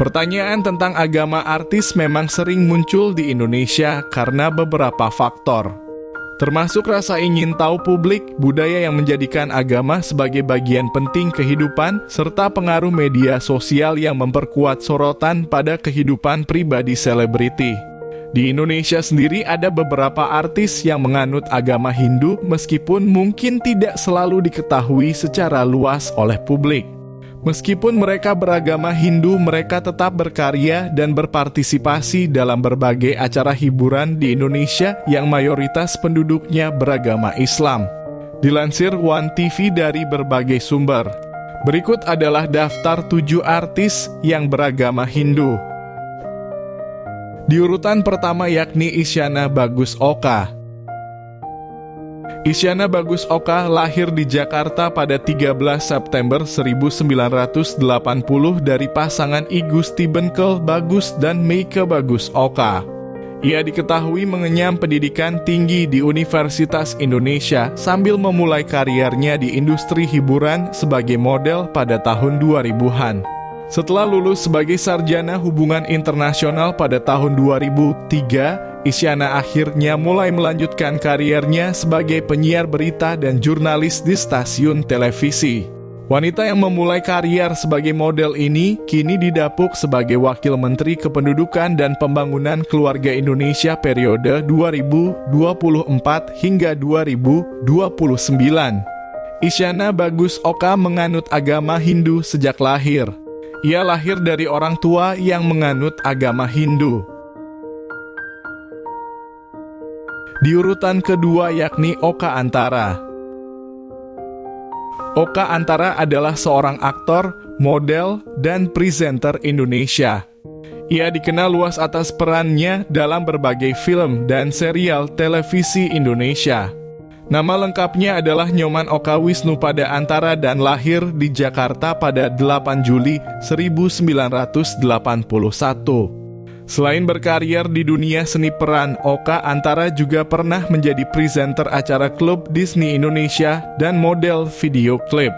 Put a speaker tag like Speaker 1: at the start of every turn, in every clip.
Speaker 1: Pertanyaan tentang agama artis memang sering muncul di Indonesia karena beberapa faktor. Termasuk rasa ingin tahu publik, budaya yang menjadikan agama sebagai bagian penting kehidupan, serta pengaruh media sosial yang memperkuat sorotan pada kehidupan pribadi selebriti. Di Indonesia sendiri ada beberapa artis yang menganut agama Hindu meskipun mungkin tidak selalu diketahui secara luas oleh publik. Meskipun mereka beragama Hindu, mereka tetap berkarya dan berpartisipasi dalam berbagai acara hiburan di Indonesia yang mayoritas penduduknya beragama Islam. Dilansir One TV dari berbagai sumber. Berikut adalah daftar 7 artis yang beragama Hindu. Di urutan pertama yakni Isyana Bagus Oka. Isyana Bagus Oka lahir di Jakarta pada 13 September 1980 dari pasangan I Gusti Benkel Bagus dan Meike Bagus Oka. Ia diketahui mengenyam pendidikan tinggi di Universitas Indonesia sambil memulai kariernya di industri hiburan sebagai model pada tahun 2000-an. Setelah lulus sebagai sarjana hubungan internasional pada tahun 2003, Isyana akhirnya mulai melanjutkan kariernya sebagai penyiar berita dan jurnalis di stasiun televisi. Wanita yang memulai karier sebagai model ini kini didapuk sebagai Wakil Menteri Kependudukan dan Pembangunan Keluarga Indonesia periode 2024 hingga 2029. Isyana Bagus Oka menganut agama Hindu sejak lahir. Ia lahir dari orang tua yang menganut agama Hindu. Di urutan kedua yakni Oka Antara. Oka Antara adalah seorang aktor, model, dan presenter Indonesia. Ia dikenal luas atas perannya dalam berbagai film dan serial televisi Indonesia. Nama lengkapnya adalah Nyoman Oka Wisnupada Antara dan lahir di Jakarta pada 8 Juli 1981. Selain berkarier di dunia seni peran, Oka Antara juga pernah menjadi presenter acara klub Disney Indonesia dan model video klip.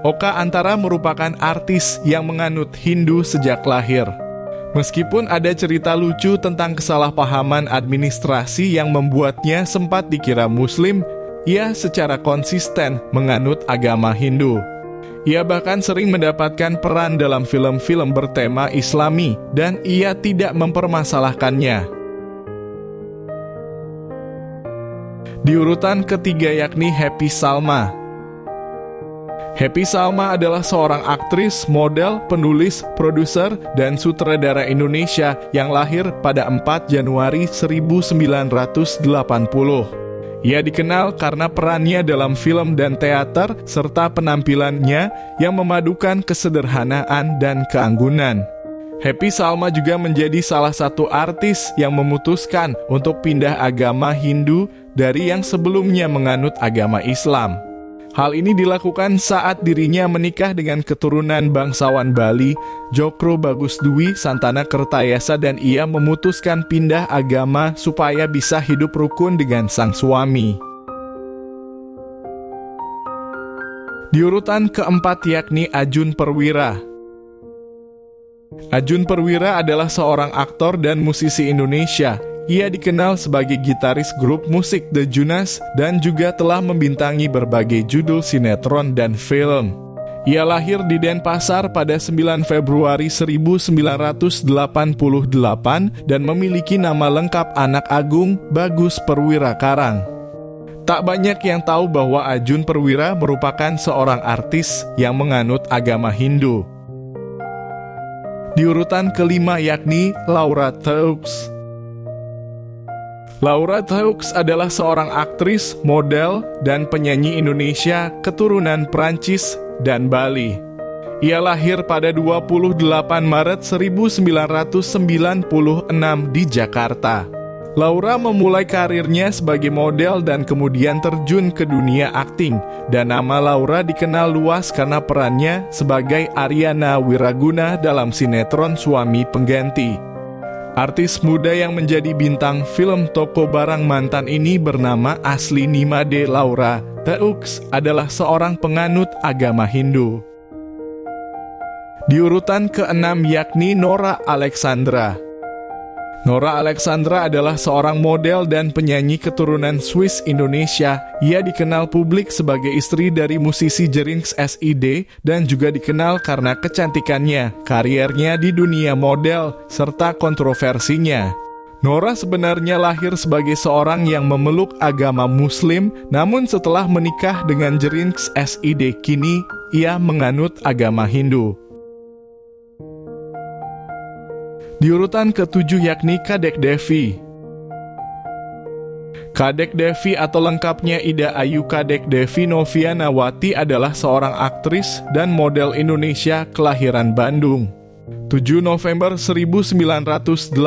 Speaker 1: Oka Antara merupakan artis yang menganut Hindu sejak lahir. Meskipun ada cerita lucu tentang kesalahpahaman administrasi yang membuatnya sempat dikira Muslim, ia secara konsisten menganut agama Hindu. Ia bahkan sering mendapatkan peran dalam film-film bertema Islami dan ia tidak mempermasalahkannya. Di urutan ketiga yakni Happy Salma. Happy Salma adalah seorang aktris, model, penulis, produser, dan sutradara Indonesia yang lahir pada 4 Januari 1980. Ia dikenal karena perannya dalam film dan teater serta penampilannya yang memadukan kesederhanaan dan keanggunan. Happy Salma juga menjadi salah satu artis yang memutuskan untuk pindah agama Hindu dari yang sebelumnya menganut agama Islam. Hal ini dilakukan saat dirinya menikah dengan keturunan bangsawan Bali, Jokro Bagus Dwi Santana Kertayasa, dan ia memutuskan pindah agama supaya bisa hidup rukun dengan sang suami. Di urutan keempat yakni Ajun Perwira. Ajun Perwira adalah seorang aktor dan musisi Indonesia. Ia dikenal sebagai gitaris grup musik The Junas dan juga telah membintangi berbagai judul sinetron dan film. Ia lahir di Denpasar pada 9 Februari 1988 dan memiliki nama lengkap Anak Agung Bagus Perwira Karang. Tak banyak yang tahu bahwa Ajun Perwira merupakan seorang artis yang menganut agama Hindu. Di urutan kelima yakni Laura Taux. Laura Taux adalah seorang aktris, model, dan penyanyi Indonesia keturunan Prancis dan Bali. Ia lahir pada 28 Maret 1996 di Jakarta. Laura memulai karirnya sebagai model dan kemudian terjun ke dunia akting, dan nama Laura dikenal luas karena perannya sebagai Ariana Wiraguna dalam sinetron Suami Pengganti. Artis muda yang menjadi bintang film Toko Barang Mantan ini bernama asli Nimade Laura Taux adalah seorang penganut agama Hindu. Di urutan ke-6 yakni Nora Alexandra. Nora Alexandra adalah seorang model dan penyanyi keturunan Swiss Indonesia. Ia dikenal publik sebagai istri dari musisi Jerinx SID dan juga dikenal karena kecantikannya, kariernya di dunia model, serta kontroversinya. Nora sebenarnya lahir sebagai seorang yang memeluk agama Muslim, namun setelah menikah dengan Jerinx SID kini, ia menganut agama Hindu. Di urutan ke-7 yakni Kadek Devi. Kadek Devi atau lengkapnya Ida Ayu Kadek Devi Novianawati adalah seorang aktris dan model Indonesia kelahiran Bandung. 7 November 1985,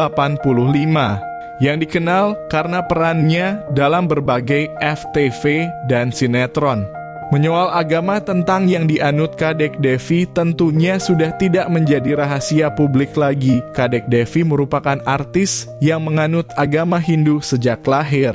Speaker 1: yang dikenal karena perannya dalam berbagai FTV dan sinetron. Menyoal agama tentang yang dianut Kadek Devi tentunya sudah tidak menjadi rahasia publik lagi. Kadek Devi merupakan artis yang menganut agama Hindu sejak lahir.